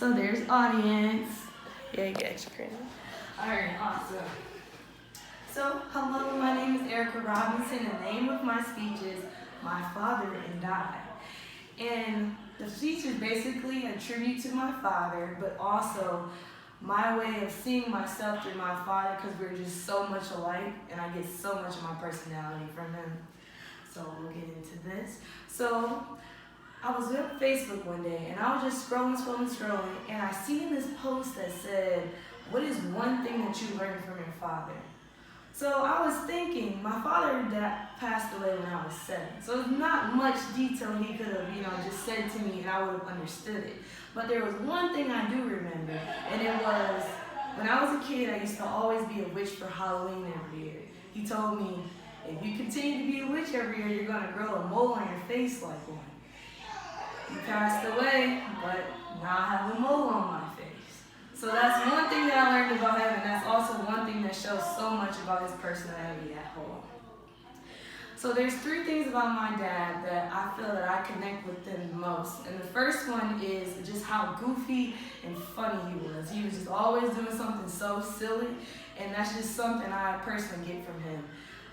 So there's audience. Yeah, you get extra credit. Alright, awesome. So, hello, my name is Erica Robinson. The name of my speech is My Father and I. And the speech is basically a tribute to my father, but also my way of seeing myself through my father, because we're just so much alike, and I get so much of my personality from him. So we'll get into this. So I was on Facebook one day, and I was just scrolling, and I seen this post that said, what is one thing that you learned from your father? So I was thinking, my father passed away when I was 7. So there's not much detail he could have, just said to me and I would have understood it. But there was one thing I do remember, and it was, when I was a kid, I used to always be a witch for Halloween every year. He told me, if you continue to be a witch every year, you're going to grow a mole on your face like one. He passed away, but now I have a mole on my face. So that's one thing that I learned about him, and that's also one thing that shows so much about his personality at whole. So there's 3 things about my dad that I feel that I connect with him the most. And the first one is just how goofy and funny he was. He was just always doing something so silly, and that's just something I personally get from him.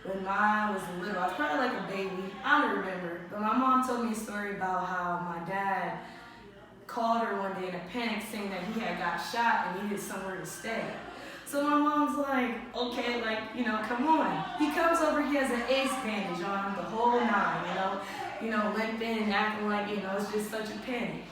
When I was little, I was probably like a baby, I don't remember, but my mom told me a story about how my dad called her one day in a panic saying that he had got shot and needed somewhere to stay. So my mom's like, okay, come on. He comes over, he has an ace bandage on him, the whole 9, limping and acting like, it's just such a panic.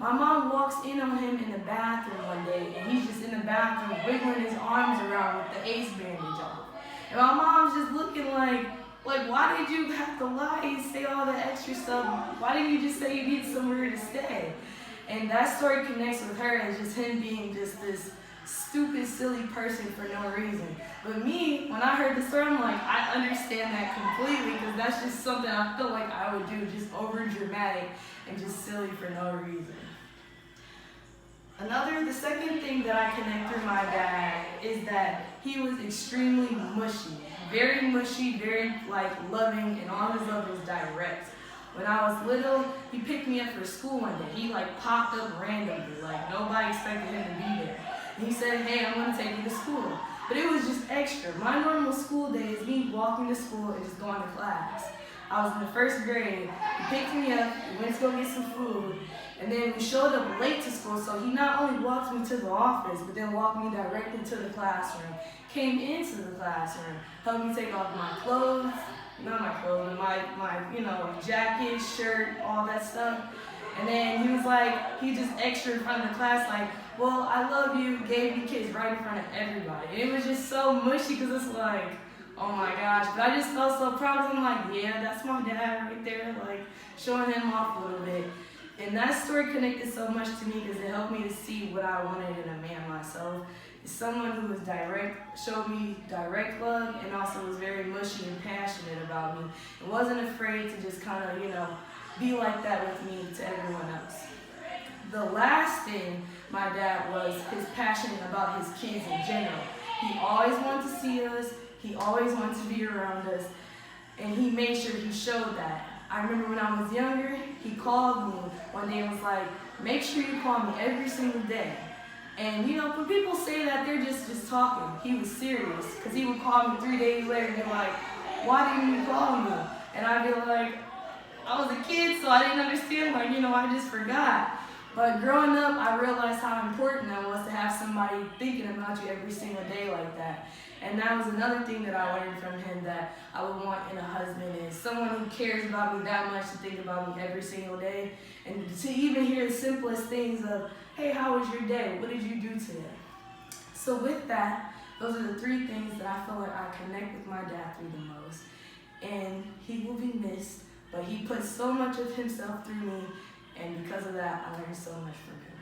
My mom walks in on him in the bathroom one day, and he's just in the bathroom wiggling his arms around with the ace bandage on. And my mom's just looking like, why did you have to lie and say all the extra stuff? Why didn't you just say you need somewhere to stay? And that story connects with her as just him being just this stupid, silly person for no reason. But me, when I heard the story, I'm like, I understand that completely, because that's just something I feel like I would do, just over dramatic and just silly for no reason. The second thing that I connect through my dad is that he was extremely mushy, very loving, and all his love was direct. When I was little, he picked me up for school one day. He popped up randomly, nobody expected him to be there. And he said, hey, I'm gonna take you to school. But it was just extra. My normal school day is me walking to school and just going to class. I was in the 1st grade. He picked me up, we went to go get some food, and then we showed up late to school, so he not only walked me to the office, but then walked me directly to the classroom, came into the classroom, helped me take off my clothes, not my clothes, but my jacket, shirt, all that stuff. And then he just extra in front of the class, well, I love you, gave me kiss right in front of everybody. And it was just so mushy, because it's oh my gosh. But I just felt so proud. I'm like, yeah, that's my dad right there, showing him off a little bit. And that story connected so much to me because it helped me to see what I wanted in a man myself. It's someone who was direct, showed me direct love, and also was very mushy and passionate about me. And wasn't afraid to just kind of, be like that with me to everyone else. The last thing my dad was his passion about his kids in general. He always wanted to see us. He always wanted to be around us. And he made sure he showed that. I remember when I was younger, he called me one day and was like, make sure you call me every single day. And when people say that, they're just talking. He was serious, because he would call me 3 days later and be like, why didn't you call me? And I'd be like, I was a kid, so I didn't understand, I just forgot. But growing up, I realized how important that was to have somebody thinking about you every single day like that. And that was another thing that I learned from him that I would want in a husband, is someone who cares about me that much to think about me every single day. And to even hear the simplest things of, hey, how was your day? What did you do today? So with that, those are the 3 things that I feel like I connect with my dad through the most. And he will be missed, but he put so much of himself through me, and because of that, I learned so much from him.